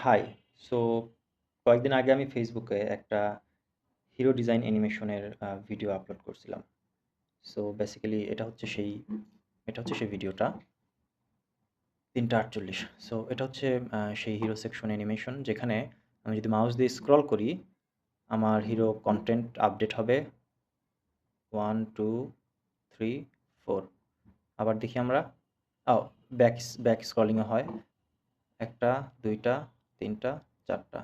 High. So কয়েকদিন আগে আমি ফেসবুকে একটা হিরো ডিজাইন অ্যানিমেশনের ভিডিও আপলোড করছিলাম। সো বেসিক্যালি এটা হচ্ছে সেই ভিডিওটা ৩টা ৪৮। সো এটা হচ্ছে সেই হিরো সেকশন অ্যানিমেশন যেখানে আমি যদি মাউস দিয়ে স্ক্রল করি, আমার হিরো কনটেন্ট আপডেট হবে 1, 2, 3, 4। আবার দেখি আমরা ও ব্যাক স্ক্রলিংও হয়। ১টা, ২টা, ৩টা, ৪টা।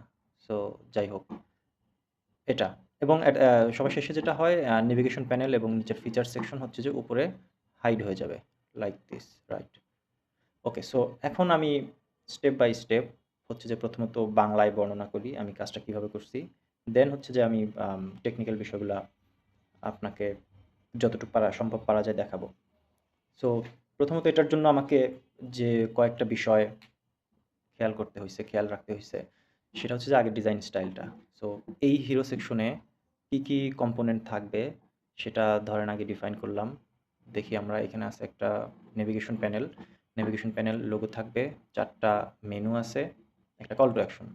সো যাই হোক। এটা এবং সবার শেষে যেটা হয় নেভিগেশন প্যানেল এবং নিচের ফিচার সেকশন হচ্ছে যে উপরে হাইড হয়ে যাবে like this, right? Okay, so এখন আমি স্টেপ বাই স্টেপ হচ্ছে যে প্রথমত বাংলায় বর্ণনা করি আমি কাজটা কিভাবে করছি। দেন হচ্ছে যে আমি টেকনিক্যাল বিষয়গুলা আপনাকে যতটুকু সম্ভব পারা যায় দেখাবো। সো প্রথমত এটার জন্য আমাকে যে কয়েকটা বিষয় খেয়াল রাখতে হইছে, সেটা হচ্ছে যে আগে ডিজাইন স্টাইলটা। সো এই হিরো সেকশনে কি কম্পোনেন্ট থাকবে সেটা ধরেন আগে ডিফাইন করলাম। দেখি আমরা এখানে আছে একটা navigation panel. Navigation panel logo থাকবে, ৪ টা মেনু আছে, একটা কল টু অ্যাকশন।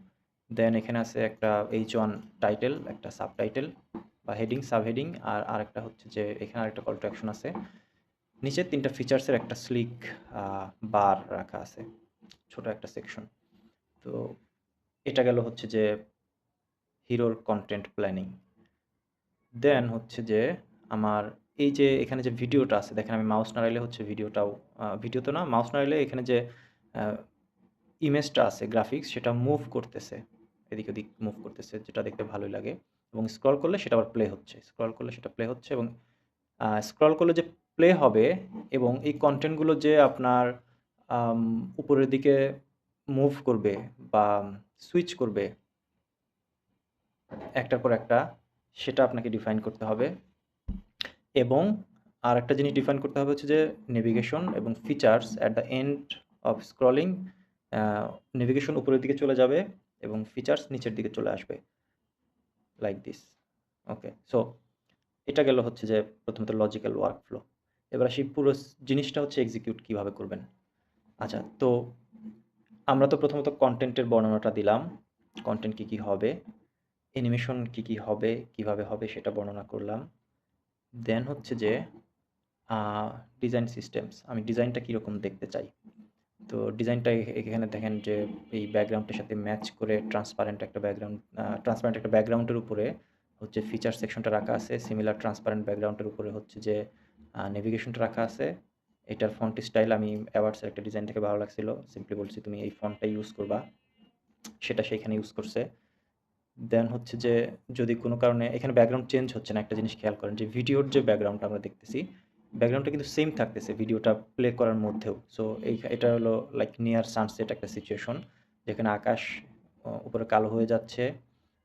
দেন এখানে আছে একটা H1 টাইটেল, একটা সাবটাইটেল বা হেডিং, সাবহেডিং আর আরেকটা হচ্ছে যে এখানে আরেকটা কল টু অ্যাকশন আছে। নিচে ৩ টা ফিচার্সের একটা স্লিক বার রাখা আছে। ছোট একটা সেকশন। তো এটা গেল হচ্ছে যে হিরোর কনটেন্ট প্ল্যানিং। দেন হচ্ছে যে আমার এই যে এখানে যে ভিডিওটা আছে দেখেন আমি মাউস নাড়াইলে হচ্ছে ভিডিওটাও ভিডিও তো না, মাউস নাড়াইলে এখানে যে আ ইমেজটা আছে গ্রাফিক্স সেটা মুভ করতেছে। এদিক ওদিক মুভ করতেছে যেটা দেখতে ভালোই লাগে এবং স্ক্রল করলে সেটা আবার প্লে হচ্ছে। স্ক্রল করলে সেটা প্লে হচ্ছে এবং স্ক্রল করলে যে প্লে হবে এবং এই কনটেন্ট গুলো যে আপনার আম উপরের দিকে মুভ করবে বা সুইচ করবে একটার পর একটা, সেটা আপনাকে ডিফাইন করতে হবে এবং আরেকটা জিনিস ডিফাইন করতে হবে হচ্ছে যে নেভিগেশন এবং features at the end of scrolling. A navigation উপরের দিকে চলে যাবে এবং ফিচার্স নিচের দিকে চলে আসবে লাইক দিস। ওকে। সো এটা গেল হচ্ছে যে প্রথমত লজিক্যাল ওয়ার্কফ্লো। এবার আসি পুরো জিনিসটা হচ্ছে এক্সিকিউট কিভাবে করবেন। আচ্ছা, তো আমরা তো প্রথমত কনটেন্টের বর্ণনাটা দিলাম। কনটেন্ট কি হবে, অ্যানিমেশন কি হবে, কিভাবে হবে সেটা বর্ণনা করলাম। দেন হচ্ছে যে আ ডিজাইন সিস্টেমস। আমি ডিজাইনটা কিরকম দেখতে চাই। তো ডিজাইনটা এখানে দেখেন যে এই ব্যাকগ্রাউন্ডের সাথে ম্যাচ করে ট্রান্সপারেন্ট একটা ব্যাকগ্রাউন্ডের উপরে হচ্ছে ফিচার সেকশনটা রাখা আছে। সিমিলার ট্রান্সপারেন্ট ব্যাকগ্রাউন্ডের উপরে হচ্ছে যে নেভিগেশনটা রাখা আছে। এটার ফন্ট স্টাইল আমি অ্যাওয়ার্ডসের একটা ডিজাইন থেকে ভালো লাগছিল। সিম্পলি বলছি তুমি এই ফন্টটা ইউজ করবা। সেটা সে এখানে ইউজ করছে। দেন হচ্ছে যে যদি কোনো কারণে এখানে ব্যাকগ্রাউন্ড চেঞ্জ হচ্ছে না, একটা জিনিস খেয়াল করেন যে ভিডিওর যে ব্যাকগ্রাউন্ডটা আমরা দেখতেছি, ব্যাকগ্রাউন্ডটা কিন্তু সেম থাকতেছে ভিডিওটা প্লে করার মধ্যেও। সো এটা হলো লাইক নিয়ার সানসেট একটা সিচুয়েশন যেখানে আকাশ উপরে কালো হয়ে যাচ্ছে।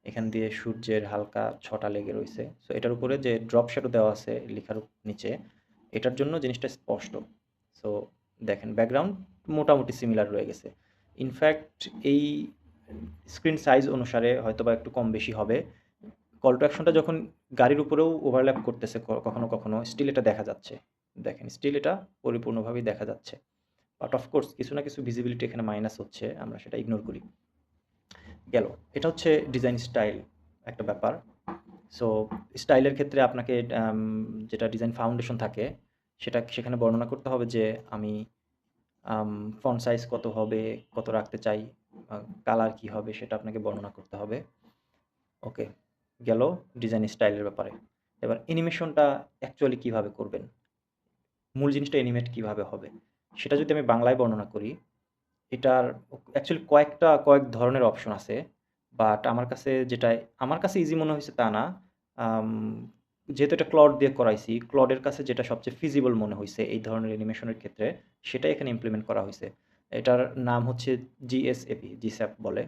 এখান দিয়ে সূর্যের হালকা ছটা লেগে রইছে। সো এটার উপরে যে ড্রপ শ্যাডো দেওয়া আছে লেখার নিচে, এটার জন্য জিনিসটা স্পষ্ট। সো দেখেন ব্যাকগ্রাউন্ড মোটামুটি সিমিলার রয়ে গেছে। ইনফ্যাক্ট এই স্ক্রিন সাইজ অনুসারে হয়তোবা একটু কম বেশি হবে। কল টু অ্যাকশনটা যখন গাড়ির উপরেও ওভারল্যাপ করতেছে কখনো স্টিল এটা দেখা যাচ্ছে। দেখেন স্টিল এটা পরিপূর্ণভাবেই দেখা যাচ্ছে। বাট অফ কোর্স কিছু না কিছু ভিজিবিলিটি এখানে মাইনাস হচ্ছে। আমরা সেটা ইগনোর করি। গেল। এটা হচ্ছে ডিজাইন স্টাইল একটা ব্যাপার। সো স্টাইলের ক্ষেত্রে আপনাকে যেটা ডিজাইন ফাউন্ডেশন থাকে সেখানে বর্ণনা করতে হবে যে আমি আম ফন্ট সাইজ কত হবে, কত রাখতে চাই, আ কালার কি হবে সেটা আপনাকে বর্ণনা করতে হবে। ওকে, গেল ডিজাইন স্টাইলের ব্যাপারে। এবার অ্যানিমেশনটা অ্যাকচুয়ালি কিভাবে করবেন? মূল জিনিসটা অ্যানিমেট কিভাবে হবে? সেটা যদি আমি বাংলায় বর্ণনা করি, এটার অ্যাকচুয়ালি কয়েক ধরনের অপশন আছে। বাট আমার কাছে ইজি মনে হইছে তা না। আম যেহেতু এটা ক্লড দিয়ে করাইছি, ক্লডের কাছে যেটা সবচেয়ে ফিজিবল মনে হইছে এই ধরনের অ্যানিমেশনের ক্ষেত্রে, সেটাই এখানে ইমপ্লিমেন্ট করা হইছে। এটার নাম হচ্ছে GSAP, GSAP বলে।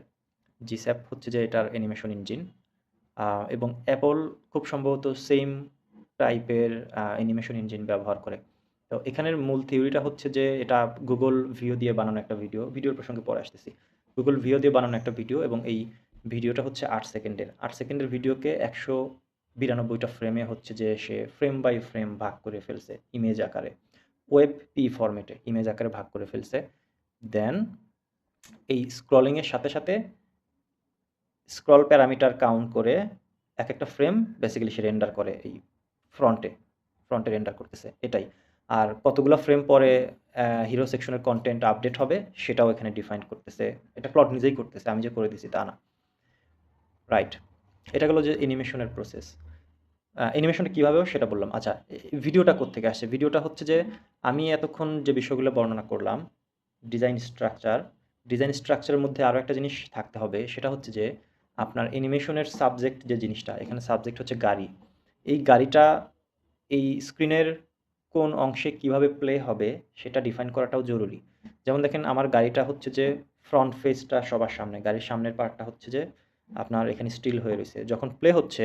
GSAP হচ্ছে যে এটার অ্যানিমেশন ইঞ্জিন। আ এবং অ্যাপল খুব সম্ভবত সেইম টাইপের অ্যানিমেশন ইঞ্জিন ব্যবহার করে। তো এখানের মূল থিওরিটা হচ্ছে যে এটা Google Veo দিয়ে বানানো একটা ভিডিও। ভিডিওর প্রসঙ্গে পরে আসতেছি। Google Veo দিয়ে বানানো একটা ভিডিও এবং এই ভিডিওটা হচ্ছে ৮ সেকেন্ডের। ৮ সেকেন্ডের ভিডিওকে ১৯২ টা ফ্রেমে হচ্ছে যে সে ফ্রেম বাই ফ্রেম ভাগ করে ফেলছে ইমেজ আকারে। WebP ফরম্যাটে ইমেজ আকারে ভাগ করে ফেলছে। দেন এই স্ক্রলিংয়ের সাথে সাথে স্ক্রল প্যারামিটার কাউন্ট করে একটা ফ্রেম বেসিক্যালি সে রেন্ডার করে এই ফ্রন্টে রেন্ডার করতেছে এটাই। আর কতগুলো ফ্রেম পরে হিরো সেকশনের কন্টেন্ট আপডেট হবে সেটাও এখানে ডিফাইন করতেছে। এটা ক্লড নিজেই করতেছে, আমি যে করে দিছি তা না। রাইট, এটা গেলো যে অ্যানিমেশনের প্রসেস। অ্যানিমেশনটা কীভাবে হবে সেটা বললাম। আচ্ছা, ভিডিওটা কোত্থেকে আসছে? ভিডিওটা হচ্ছে যে আমি এতক্ষণ যে বিষয়গুলো বর্ণনা করলাম, ডিজাইন স্ট্রাকচারের মধ্যে আরও একটা জিনিস থাকতে হবে, সেটা হচ্ছে যে আপনার অ্যানিমেশনের সাবজেক্ট যে জিনিসটা, এখানে সাবজেক্ট হচ্ছে গাড়ি। এই গাড়িটা এই স্ক্রিনের কোন অংশে কিভাবে প্লে হবে সেটা ডিফাইন করাটাও জরুরি। যেমন দেখেন আমার গাড়িটা হচ্ছে যে ফ্রন্ট ফেসটা সবার সামনে, গাড়ির সামনের পার্টটা হচ্ছে যে আপনার এখানে স্টিল হয়ে রয়েছে। যখন প্লে হচ্ছে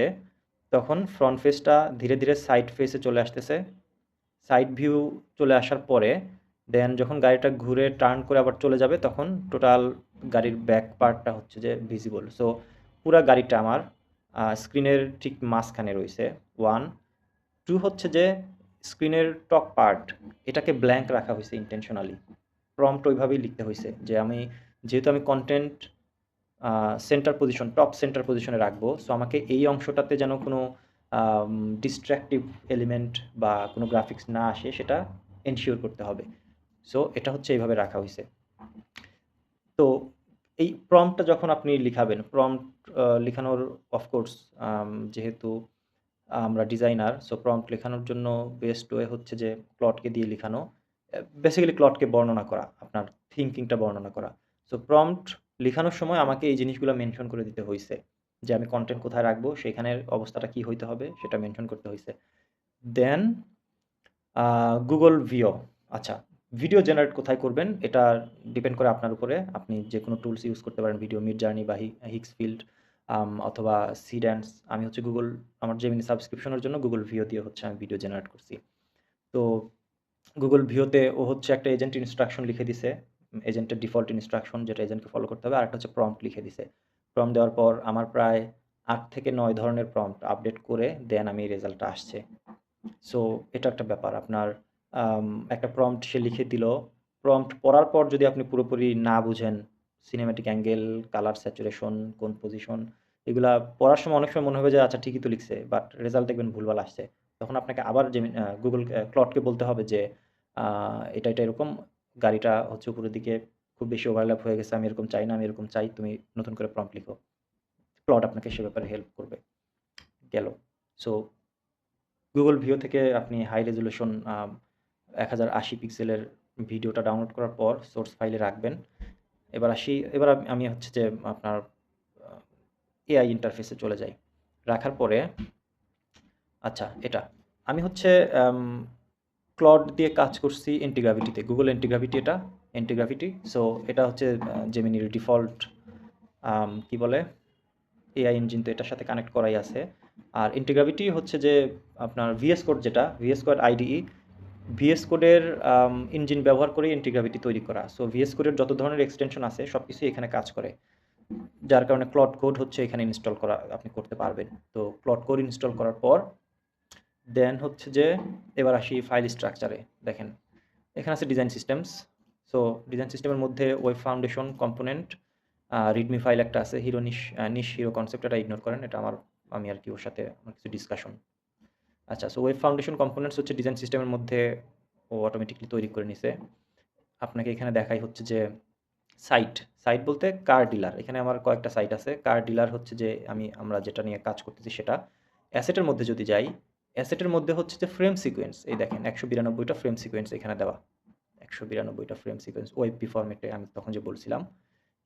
তখন ফ্রন্ট ফেসটা ধীরে ধীরে সাইড ফেসে চলে আসতেছে। সাইড ভিউ চলে আসার পরে দেন যখন গাড়িটা ঘুরে টার্ন করে আবার চলে যাবে তখন টোটাল গাড়ির ব্যাক পার্টটা হচ্ছে যে ভিজিবল। সো পুরা গাড়িটা আমার স্ক্রিনের ঠিক মাঝখানে রয়েছে 1। 2 হচ্ছে যে স্ক্রিনের টপ পার্ট এটাকে ব্ল্যাঙ্ক রাখা হয়েছে ইন্টেনশনালি। প্রম্পট ওইভাবেই লিখতে হয়েছে যে যেহেতু আমি কন্টেন্ট টপ সেন্টার পজিশনে রাখবো, সো আমাকে এই অংশটাতে যেন কোনো ডিস্ট্রাকটিভ এলিমেন্ট বা কোনো গ্রাফিক্স না আসে সেটা এনশিওর করতে হবে। সো এটা হচ্ছে এইভাবে রাখা হয়েছে। তো এই প্রম্পটটা যখন আপনি লিখাবেন, প্রম্পট লিখানোর অফকোর্স যেহেতু আমরা ডিজাইনার, সো প্রম্পট লেখানোর জন্য বেস্ট ওয়ে হচ্ছে যে ক্লডকে দিয়ে লিখানো। বেসিক্যালি ক্লডকে বর্ণনা করা, আপনার থিঙ্কিংটা বর্ণনা করা। সো প্রম্পট লিখানোর সময় আমাকে এই জিনিসগুলো মেনশন করে দিতে হইছে যে আমি কন্টেন্ট কোথায় রাখবো, সেখানের অবস্থাটা কী হইতে হবে সেটা মেনশন করতে হইছে। দেন গুগল ভিও। আচ্ছা, ভিডিও জেনারেট কোথায় করবেন এটা ডিপেন্ড করে আপনার উপরে। আপনি যে কোনো টুলস ইউজ করতে পারেন, ভিডিও মিডজার্নি বা হিক্সফিল্ড অথবা সিড্যান্স। আমি হচ্ছে আমার জেমিনি সাবস্ক্রিপশনের জন্য গুগল ভিও দিয়ে হচ্ছে আমি ভিডিও জেনারেট করছি। তো গুগল ভিওতে ও হচ্ছে একটা এজেন্ট ইনস্ট্রাকশন লিখে দিছে, এজেন্টের ডিফল্ট ইনস্ট্রাকশন যেটা এজেন্টকে ফলো করতে হবে। আরেকটা হচ্ছে প্রম্পট লিখে দিছে। প্রম্পট দেওয়ার পর আমার প্রায় 8 থেকে 9 ধরনের প্রম্পট আপডেট করে দেন আমি রেজাল্টটা আসছে। সো এটা একটা ব্যাপার। আপনার একটা প্রম্পট সে লিখে দিল। প্রম্পট পড়ার পর যদি আপনি পুরোপুরি না বুঝেন, সিনেম্যাটিক অ্যাঙ্গেল, কালার স্যাচুরেশন, কোন পজিশন, এগুলা পড়ার সময় অনেক সময় মনে হবে যে আচ্ছা ঠিকই তো লিখছে, বাট রেজাল্ট দেখবেন ভুলভাল আসছে। তখন আপনাকে আবার গুগল ক্লডকে বলতে হবে যে এটা এরকম, গাড়িটা হচ্ছে উপরের দিকে খুব বেশি ওভারল্যাপ হয়ে গেছে, আমি এরকম চাই না, আমি এরকম চাই, তুমি নতুন করে প্রম্পট লিখো। ক্লড আপনাকে সে ব্যাপারে হেল্প করবে। গেল। সো গুগল ভিও থেকে আপনি হাই রেজুলেশন 1080 পিক্সেলের ভিডিওটা ডাউনলোড করার পর সোর্স ফাইলে রাখবেন। এবার আমি হচ্ছে যে আপনার এআই ইন্টারফেসে চলে যাই। রাখার পরে আচ্ছা, এটা আমি হচ্ছে ক্লড দিয়ে কাজ করছি এন্টিগ্রাভিটিতে, গুগল এন্টিগ্রাভিটি, এটা এন্টিগ্রাভিটি। সো এটা হচ্ছে জেমিনির ডিফল্ট কি বলে এআই ইঞ্জিন, তো এটার সাথে কানেক্ট করাই আছে। আর ইন্টিগ্রাভিটি হচ্ছে যে আপনার ভিএস কোড, যেটা ভিএস কোড আইডিই, ভিএস কোডের ইঞ্জিন ব্যবহার করে ইন্টিগ্রাভিটি তৈরি করা। সো ভিএস কোডের যত ধরনের এক্সটেনশন আছে সব কিছুই এখানে কাজ করে, যার কারণে ক্লড কোড হচ্ছে এখানে ইনস্টল করা আপনি করতে পারবেন। তো ক্লড কোড ইনস্টল করার পর দেন হচ্ছে যে এবার আসি ফাইল স্ট্রাকচারে। দেখেন এখানে আছে ডিজাইন সিস্টেমস। সো ডিজাইন সিস্টেমের মধ্যে web foundation component, Redmi file একটা আছে, নিশ হিরো কনসেপ্ট, এটা ইগনোর করেন, এটা আমি আর কি ওর সাথে আমার কিছু ডিসকাশন। আচ্ছা, সো ওয়েব ফাউন্ডেশন কম্পোনেন্টস হচ্ছে ডিজাইন সিস্টেমের মধ্যে ও অটোমেটিকলি তৈরি করে নিছে। আপনাকে এখানে দেখাই হচ্ছে যে সাইট বলতে কার ডিলার। এখানে আমার কয়েকটা সাইট আছে। কার ডিলার হচ্ছে যে আমরা যেটা নিয়ে কাজ করতেছি সেটা। অ্যাসেটের মধ্যে যদি যাই, অ্যাসেটের মধ্যে হচ্ছে যে ফ্রেম সিকোয়েন্স, এই দেখেন 192টা ফ্রেম সিকোয়েন্স এখানে দেওয়া। 192টা ফ্রেম সিকোয়েন্স ওয়েবপি ফরম্যাটে আমি তখন যে বলছিলাম।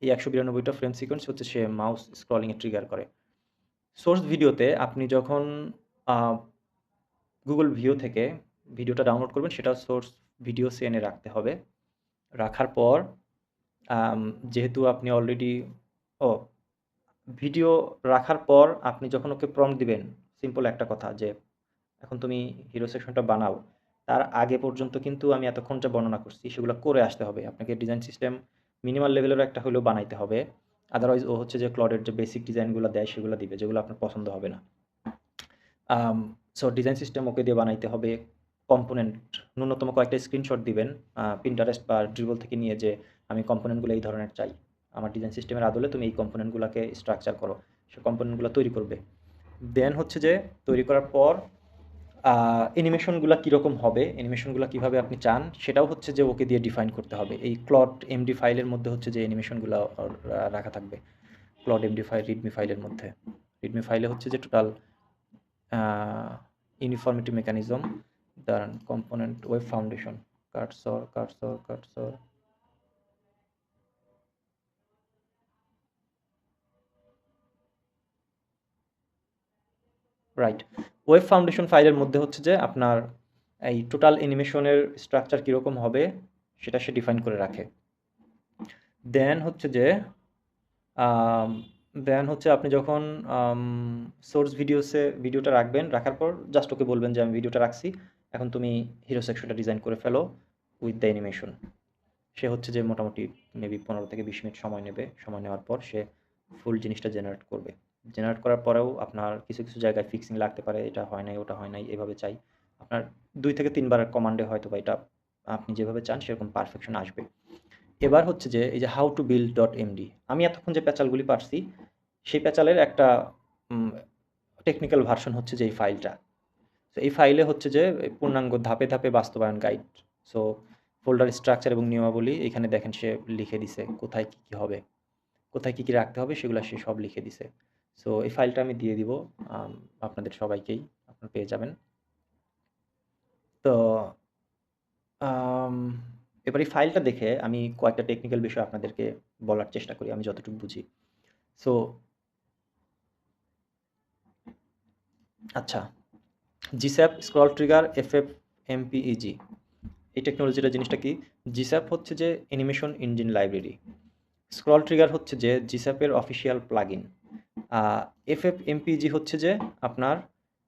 এই 192টা ফ্রেম সিকোয়েন্স হচ্ছে সে মাউস স্ক্রলিংয়ে ট্রিগার করে। সোর্স ভিডিওতে আপনি যখন গুগল ভিও থেকে ভিডিওটা ডাউনলোড করবেন সেটা সোর্স ভিডিও সিএনে রাখতে হবে। রাখার পর যেহেতু আপনি অলরেডি ভিডিও রাখার পর আপনি যখন ওকে প্রম্পট দিবেন, সিম্পল একটা কথা যে এখন তুমি হিরো সেকশনটা বানাও, তার আগে পর্যন্ত কিন্তু আমি এতক্ষণ যা বর্ণনা করছি সেগুলো করে আসতে হবে। আপনাকে ডিজাইন সিস্টেম মিনিমাল লেভেলেরও একটা হলেও বানাইতে হবে। আদারওয়াইজ ও হচ্ছে যে ক্লডের যে বেসিক ডিজাইনগুলো দেয় সেগুলো দিবে, যেগুলো আপনার পছন্দ হবে না। সো ডিজাইন সিস্টেম ওকে দিয়ে বানাইতে হবে। কম্পোনেন্ট ন্যূনতম কয়েকটা স্ক্রিনশট দিবেন পিন্টারেস্ট বা ড্রিবল থেকে নিয়ে, যে আমি কম্পোনেন্টগুলো এই ধরনের চাই। আমার ডিজাইন সিস্টেমের আদলে তুমি এই কম্পোনেন্টগুলোকে স্ট্রাকচার করো, সে কম্পোনেন্টগুলো তৈরি করবে। দেন হচ্ছে যে তৈরি করার পর অ্যানিমেশনগুলো কীরকম হবে, অ্যানিমেশনগুলো কীভাবে আপনি চান, সেটাও হচ্ছে যে ওকে দিয়ে ডিফাইন করতে হবে। এই ক্লড এমডি ফাইলের মধ্যে হচ্ছে যে অ্যানিমেশনগুলো রাখা থাকবে, ক্লড এমডি ফাইল রিডমি ফাইলের মধ্যে। রিডমি ফাইলে হচ্ছে যে টোটাল ইউনিফর্মিটি মেকানিজম, দাঁড়ান, কম্পোনেন্ট ওয়েব ফাউন্ডেশন, কাটসর রাইট। ওয়েব ফাউন্ডেশন ফাইলের মধ্যে হচ্ছে যে আপনার এই টোটাল অ্যানিমেশনের স্ট্রাকচার কীরকম হবে সেটা সে ডিফাইন করে রাখে। দেন হচ্ছে যে আপনি যখন সোর্স ভিডিওটা রাখবেন, রাখার পর জাস্ট ওকে বলবেন যে আমি ভিডিওটা রাখছি, এখন তুমি হিরো সেকশনটা ডিজাইন করে ফেলো উইথ দ্য অ্যানিমেশন। সে হচ্ছে যে মোটামুটি মেবি 15 থেকে 20 মিনিট সময় নেবে। সময় নেওয়ার পর সে ফুল জিনিসটা জেনারেট করবে। জেনারেট করার পরেও আপনার কিছু জায়গায় ফিক্সিং লাগতে পারে, এটা হয় নাই, ওটা হয় নাই, এভাবে চাই। আপনার 2 থেকে 3 বার কমান্ডে হয়তোবা এটা আপনি যেভাবে চান সেরকম পারফেকশন আসবে। এবার হচ্ছে যে এই যে how to build.md, আমি এতক্ষণ যে প্যাচালগুলি পারছি, সেই প্যাচালের একটা টেকনিক্যাল ভার্সন হচ্ছে যে এই ফাইলটা। তো এই ফাইলে হচ্ছে যে পূর্ণাঙ্গ ধাপে ধাপে বাস্তবায়ন গাইড। সো ফোল্ডার স্ট্রাকচার এবং নিয়মাবলী এখানে দেখেন সে লিখে দিছে, কোথায় কী হবে, কোথায় কী রাখতে হবে সেগুলো সে সব লিখে দিছে। সো এই ফাইলটা আমি দিয়ে দিব আপনাদের সবাইকেই, আপনারা পেয়ে যাবেন। তো এবার এই ফাইলটা দেখে আমি কয়েকটা টেকনিক্যাল বিষয় আপনাদেরকে বলার চেষ্টা করি আমি যতটুকু বুঝি। সো আচ্ছা, জিস্যাপ স্ক্রল ট্রিগার FFmpeg, এই টেকনোলজিটা জিনিসটা কি? জিস্যাপ হচ্ছে যে animation engine library. Scroll trigger হচ্ছে যে জিস্যাপের অফিসিয়াল প্লাগইন। FFmpeg হচ্ছে যে আপনার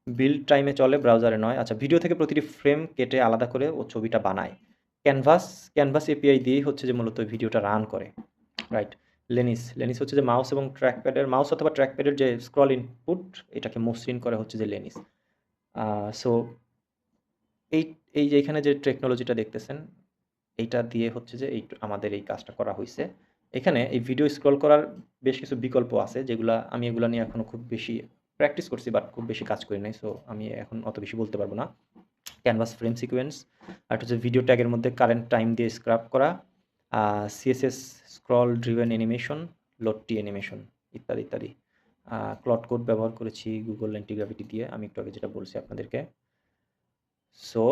বিল্ড টাইমে চলে, ব্রাউজারে নয়। আচ্ছা, ভিডিও থেকে প্রতিটি ফ্রেম কেটে আলাদা করে ও ছবিটা বানায়। ক্যানভাস এপিআই দিয়েই হচ্ছে যে মূলত ভিডিওটা রান করে, রাইট। লেনিস হচ্ছে যে মাউস অথবা ট্র্যাকপ্যাডের যে স্ক্রল ইনপুট, এটাকে মসৃণ করে হচ্ছে যে লেনিস। সো এই এই যে এখানে যে টেকনোলজিটা দেখতেছেন, এইটা দিয়ে হচ্ছে যে আমাদের এই কাজটা করা হয়েছে। এখানে এই ভিডিও স্ক্রল করার বেশ কিছু বিকল্প আছে, যেগুলা আমি এগুলা নিয়ে এখনো খুব বেশি প্র্যাকটিস করছি, বাট খুব বেশি কাজ করি নাই। সো আমি এখন অত বেশি বলতে পারবো না। ক্যানভাস ফ্রেম সিকোয়েন্স, আর হচ্ছে ভিডিও ট্যাগের মধ্যে কারেন্ট টাইম দিয়ে স্ক্রাপ করা, সিএসএস স্ক্রল ড্রিভেন অ্যানিমেশন, লোডটি অ্যানিমেশন, ইত্যাদি ইত্যাদি। ক্লড কোড ব্যবহার করেছি গুগল অ্যান্টিগ্রাভিটি দিয়ে, আমি একটু আগে যেটা বলছি আপনাদেরকে। সো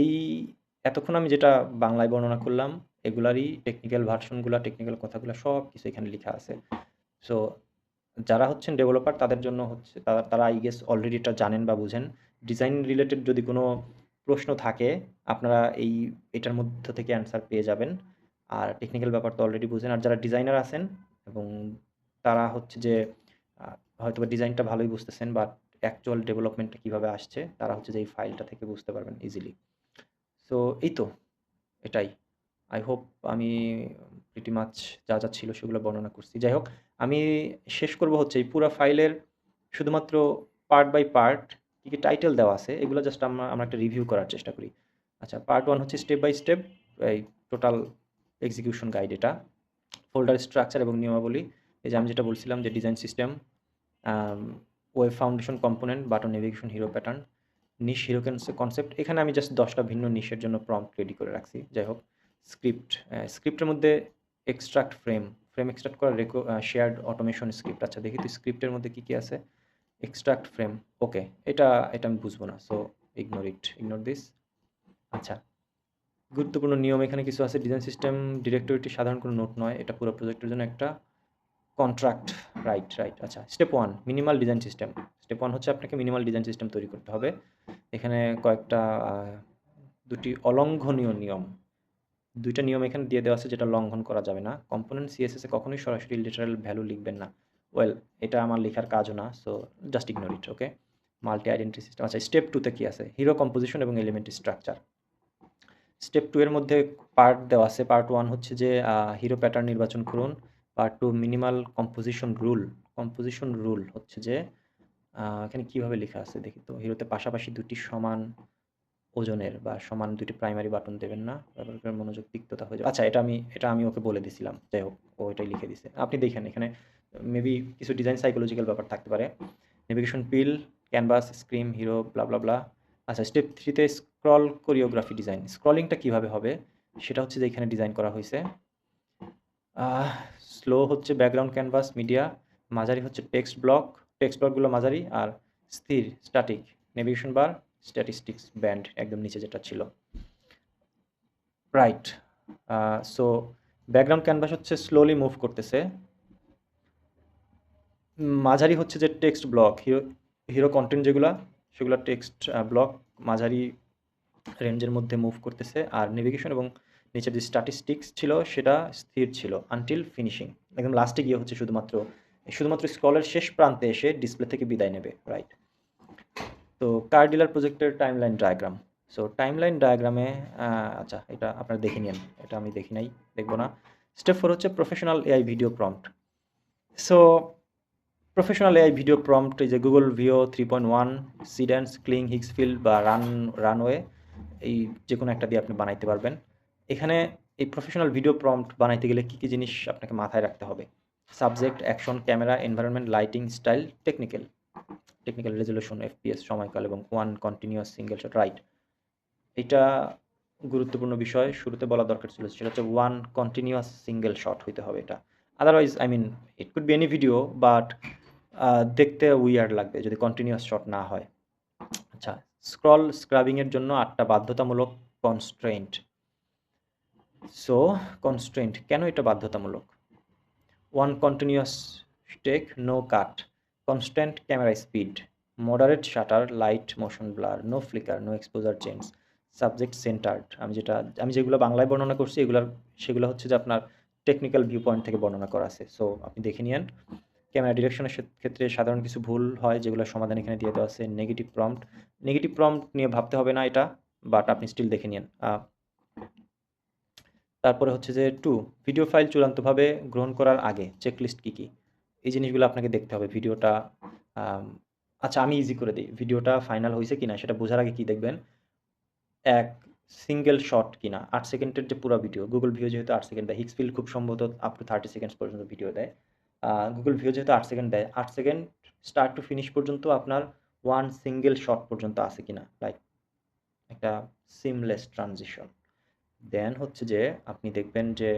এই এতক্ষণ আমি যেটা বাংলায় বর্ণনা করলাম, এগুলারই টেকনিক্যাল ভার্সনগুলা, টেকনিক্যাল কথাগুলো সব কিছু এখানে লেখা আছে। সো যারা হচ্ছেন ডেভেলপার তাদের জন্য হচ্ছে তারা আই গেস অলরেডি এটা জানেন বা বুঝেন। ডিজাইন রিলেটেড যদি কোনো প্রশ্ন থাকে, আপনারা এটার মধ্য থেকে অ্যান্সার পেয়ে যাবেন। আর টেকনিক্যাল ব্যাপার তো অলরেডি বুঝেন। আর যারা ডিজাইনার আছেন এবং তারা হচ্ছে যে হয়তোবা ডিজাইনটা ভালোই বুঝতেছেন, বাট অ্যাকচুয়াল ডেভেলপমেন্টটা কীভাবে আসছে, তারা হচ্ছে যে এই ফাইলটা থেকে বুঝতে পারবেন ইজিলি। সো এই তো, এটাই। আই হোপ আমি প্রিটি মাচ যা ছিল সেগুলো বর্ণনা করছি। যাই হোক, আমি শেষ করব হচ্ছে এই পুরা ফাইলের শুধুমাত্র পার্ট বাই পার্ট কী টাইটেল দেওয়া আছে, এগুলো জাস্ট আমরা একটা রিভিউ করার চেষ্টা করি। আচ্ছা, পার্ট 1 হচ্ছে স্টেপ বাই স্টেপ এই টোটাল এক্সিকিউশন গাইড এটা। ফোল্ডার স্ট্রাকচার এবং নিয়মাবলী, এই যে আমি যেটা বলছিলাম যে design system, web foundation component, button navigation, hero pattern, niche hero concept. এখানে আমি জাস্ট 10টা ভিন্ন নিশের জন্য প্রম্পট রেডি করে রাখছি। যাই হোক, স্ক্রিপ্টের মধ্যে এক্সট্রাক্ট ফ্রেম এক্সট্রাক্ট করা, শেয়ার্ড অটোমেশন স্ক্রিপ্ট। আচ্ছা, দেখি তো স্ক্রিপ্টের মধ্যে কী আছে। এক্সট্রাক্ট ফ্রেম, ওকে, এটা আমি বুঝবো না, সো ইগনোর দিস। আচ্ছা, গুরুত্বপূর্ণ নিয়ম এখানে কিছু আছে। ডিজাইন সিস্টেম ডিরেক্টরিটি সাধারণ কোনো নোট নয়, এটা পুরো প্রজেক্টের জন্য একটা কন্ট্রাক্ট, রাইট। আচ্ছা, step 1 minimal design system. Step 1 হচ্ছে আপনাকে মিনিমাল ডিজাইন সিস্টেম তৈরি করতে হবে। এখানে কয়েকটা 2টি অলঙ্ঘনীয় নিয়ম, 2টা নিয়ম এখানে দিয়ে দেওয়া আছে যেটা লঙ্ঘন করা যাবে না। কম্পোনেন্ট সিএসএসে কখনোই সরাসরি লিটারাল ভ্যালু লিখবেন না। ওয়েল, এটা আমার লেখার কাজও না, so just ignore it, okay. Multi identity system. আচ্ছা, স্টেপ 2তে কী আছে? হিরো কম্পোজিশন এবং এলিমেন্ট স্ট্রাকচার। স্টেপ 2 এর মধ্যে পার্ট দেওয়া আছে। পার্ট 1 হচ্ছে যে হিরো প্যাটার্ন নির্বাচন করুন। পার্ট 2 মিনিমাল কম্পোজিশন রুল হচ্ছে যে এখানে কীভাবে লেখা আছে দেখি তো। হিরোতে পাশাপাশি 2টি সমান ওজনের বা সমান ২ টি প্রাইমারি বাটন দেবেন না। ব্যবহারকারীর মনোযোগ তিক্ততা হয়ে যাবে। আচ্ছা এটা আমি ওকে বলে দিছিলাম। যাই হোক ও এটাই লিখে দিছে। আপনি দেখেন এখানে মেবি কিছু ডিজাইন সাইকোলজিক্যাল ব্যাপার থাকতে পারে। নেভিগেশন পিল, ক্যানভাস, স্ক্রিম, হিরো ব্লা, ব্লা, ব্লা। আচ্ছা স্টেপ 3 তে স্ক্রল কোরিওগ্রাফি ডিজাইন। স্ক্রলিংটা কিভাবে হবে সেটা হচ্ছে যে এখানে ডিজাইন করা হইছে। স্লো হচ্ছে ব্যাকগ্রাউন্ড ক্যানভাস মিডিয়া, মাঝারি হচ্ছে টেক্সট ব্লকগুলো মাঝারি, আর স্থির স্ট্যাটিক নেভিগেশন বার, স্ট্যাটিস্টিক্স ব্যান্ড একদম নিচে যেটা ছিল। রাইট। সো ব্যাকগ্রাউন্ড ক্যানভাস হচ্ছে স্লোলি মুভ করতেছে। মাঝারি হচ্ছে যে টেক্সট ব্লক, হিরো কন্টেন্ট যেগুলা সেগুলো টেক্সট ব্লক মাঝারি রেঞ্জের মধ্যে মুভ করতেছে, আর নেভিগেশন এবং নিচের যে স্ট্যাটিস্টিক্স ছিল সেটা স্থির ছিল আনটিল ফিনিশিং। একদম লাস্টে গিয়ে হচ্ছে শুধুমাত্র স্ক্রলের শেষ প্রান্তে এসে ডিসপ্লে থেকে বিদায় নেবে। রাইট। তো কার ডিলার প্রজেক্টের টাইমলাইন ডায়াগ্রাম। সো টাইমলাইন ডায়াগ্রামে আচ্ছা এটা আপনারা দেখে নিন, এটা আমি দেখি নাই, দেখব না। স্টেপ 4 হচ্ছে professional AI video prompt. So professional AI video prompt এই যে গুগল ভিও 3.1, সিডেন্স, ক্লিং, হিক্সফিল্ড বা রানওয়ে, এই যে কোনো একটা দিয়ে আপনি বানাইতে পারবেন। এখানে এই প্রফেশনাল ভিডিও প্রম্পট বানাইতে গেলে কী কী জিনিস আপনাকে মাথায় রাখতে হবে? Subject, action, camera, environment, lighting, style, technical resolution, FPS, সময়কাল এবং one continuous single shot. Right. এটা গুরুত্বপূর্ণ বিষয় শুরুতে বলা দরকার ছিল, সেটা হচ্ছে ওয়ান কন্টিনিউয়াস সিঙ্গেল শট হইতে হবে এটা। Otherwise it could be any video but দেখতে উইয়ার্ড লাগবে যদি কন্টিনিউয়াস শট না হয়। আচ্ছা স্ক্রাবিংয়ের জন্য 8টা বাধ্যতামূলক কনস্ট্রেন্ট। সো কনস্ট্রেন্ট কেন এটা বাধ্যতামূলক? One continuous take, no cut, constant camera speed, moderate shutter, light motion blur, no flicker, no exposure change, subject centred. আমি যেগুলো বাংলায় বর্ণনা করছি সেগুলো হচ্ছে যে আপনার টেকনিক্যাল ভিউ পয়েন্ট থেকে বর্ণনা করা আছে। সো আপনি দেখে নিন। ক্যামেরা ডিরেকশনের ক্ষেত্রে সাধারণ কিছু ভুল হয় যেগুলোর সমাধান এখানে দিয়ে দেওয়া আছে। নেগেটিভ প্রম্পট নিয়ে ভাবতে হবে না এটা, বাট আপনি স্টিল দেখে নিন। তারপরে হচ্ছে যে 2 ভিডিও ফাইল চূড়ান্তভাবে গ্রহণ করার আগে চেকলিস্ট কী কী? এই জিনিসগুলো আপনাকে দেখতে হবে ভিডিওটা। আচ্ছা আমি ইজি করে দিই, ভিডিওটা ফাইনাল হয়েছে কিনা সেটা বোঝার আগে কি দেখবেন? এক সিঙ্গেল শট কিনা। 8 সেকেন্ডের যে পুরো ভিডিও, গুগল ভিউ যেহেতু 8 সেকেন্ড দেয়, হিক্সফিল্ড খুব সম্ভবত আপ টু 30 সেকেন্ডস পর্যন্ত ভিডিও দেয়। গুগল ভিউ যেহেতু 8 সেকেন্ড দেয়, 8 সেকেন্ড স্টার্ট টু ফিনিশ পর্যন্ত আপনার ওয়ান সিঙ্গেল শট পর্যন্ত আছে কিনা, লাইক একটা সিমলেস ট্রানজিশন। দেন হচ্ছে যে আপনি দেখবেন যে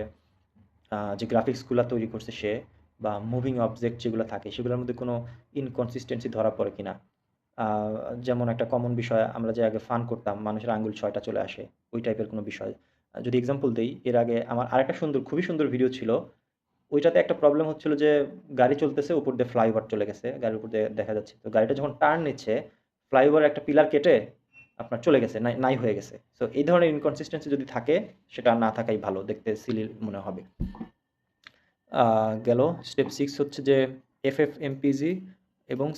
গ্রাফিক্সগুলো তৈরি করছে সে বা মুভিং অবজেক্ট যেগুলো থাকে সেগুলোর মধ্যে কোনো ইনকনসিস্টেন্সি ধরা পড়ে কিনা। যেমন একটা কমন বিষয় আমরা যে আগে ফান করতাম, মানুষের আঙ্গুল 6টা চলে আসে, ওই টাইপের কোনো বিষয়। যদি এক্সাম্পল দেই, এর আগে আমার আরেকটা খুবই সুন্দর ভিডিও ছিল। ওইটাতে একটা প্রবলেম হচ্ছিল যে গাড়ি চলতেছে, উপর দিয়ে ফ্লাইওভার চলে গেছে, গাড়ির উপর দিয়ে দেখা যাচ্ছে। তো গাড়িটা যখন টার্ন নিচ্ছে, ফ্লাইওভারের একটা পিলার কেটে আপনার চলে গেছে, নাই হয়ে গেছে। সো এই ধরনের ইনকনসিস্টেন্সি যদি থাকে, সেটা না থাকাই ভালো, দেখতে সিলি মনে হবে। গেল স্টেপ 6 হচ্ছে যে FFmpeg এবং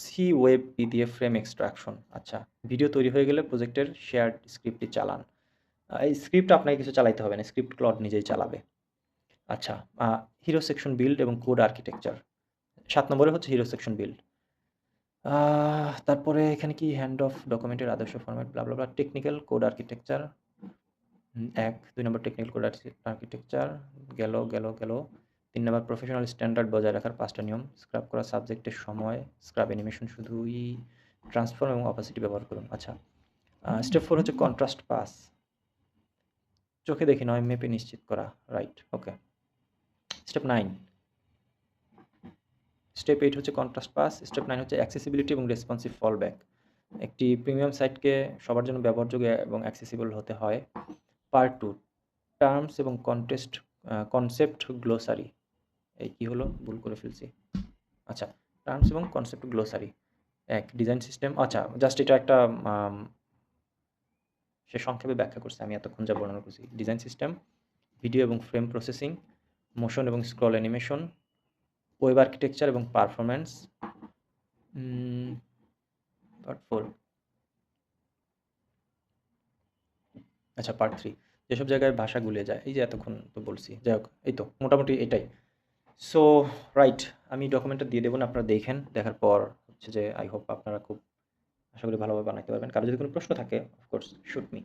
C web PDF frame extraction. আচ্ছা ভিডিও তৈরি হয়ে গেলে প্রজেক্টের শেয়ার্ড স্ক্রিপ্টটি চালান। এই স্ক্রিপ্ট আপনাকে কিছু চালাইতে হবে না, স্ক্রিপ্ট ক্লড নিজেই চালাবে। আচ্ছা হিরো সেকশন বিল্ড এবং কোড আর্কিটেকচার। 7 নম্বরে হচ্ছে হিরো সেকশন বিল্ড। তারপরে এখানে কি হ্যান্ড অফ ডকুমেন্টের আদর্শ ফরম্যাট ব্লা ব্লা ব্লা, টেকনিক্যাল কোড আর্কিটেকচার 2 নম্বর টেকনিক্যাল কোড আর্কিটেকচার গেল। 3 নম্বর প্রফেশনাল স্ট্যান্ডার্ড বজায় রাখার 5টা নিয়ম। স্ক্রাব করা সাবজেক্টের সময়, স্ক্রাব অ্যানিমেশন শুধুই ট্রান্সফর্ম এবং অপাসিটি ব্যবহার করুন। আচ্ছা স্টেপ 4 হচ্ছে কন্ট্রাস্ট পাস, চোখে দেখে নয় মেপে নিশ্চিত করা। রাইট, ওকে। স্টেপ 8 হচ্ছে কন্ট্রাস্ট পাস। স্টেপ 9 হচ্ছে অ্যাক্সেসিবিলিটি এবং রেসপন্সিভ ফলব্যাক। একটি প্রিমিয়াম সাইটকে সবার জন্য ব্যবহারযোগ্য এবং অ্যাক্সেসিবল হতে হয়। পার্ট 2 টার্মস এবং কনসেপ্ট গ্লোসারি। এই কি হলো, ভুল করে ফেলছি। আচ্ছা টার্মস এবং কনসেপ্ট গ্লোসারি। Design system. আচ্ছা জাস্ট এটা একটা সে সংক্ষেপে ব্যাখ্যা করছে, আমি এতক্ষণ যা বর্ণনা করছি। ডিজাইন সিস্টেম, ভিডিও এবং ফ্রেম প্রসেসিং, মোশন এবং স্ক্রল অ্যানিমেশন, ওয়েব আর্কিটেকচার এবং পারফরম্যান্স। পার্ট 4। আচ্ছা পার্ট 3 যেসব জায়গায় ভাষা গুলিয়ে যায়, এই যে এতক্ষণ তো বলছি, যাই হোক এই তো মোটামুটি এটাই। সো রাইট, আমি ডকুমেন্টটা দিয়ে দেবো না, আপনারা দেখেন, দেখার পর হচ্ছে যে আই হোপ আপনারা খুব আশা করি ভালোভাবে বানাইতে পারবেন। কারো যদি কোনো প্রশ্ন থাকে, অফ কোর্স শুট মি।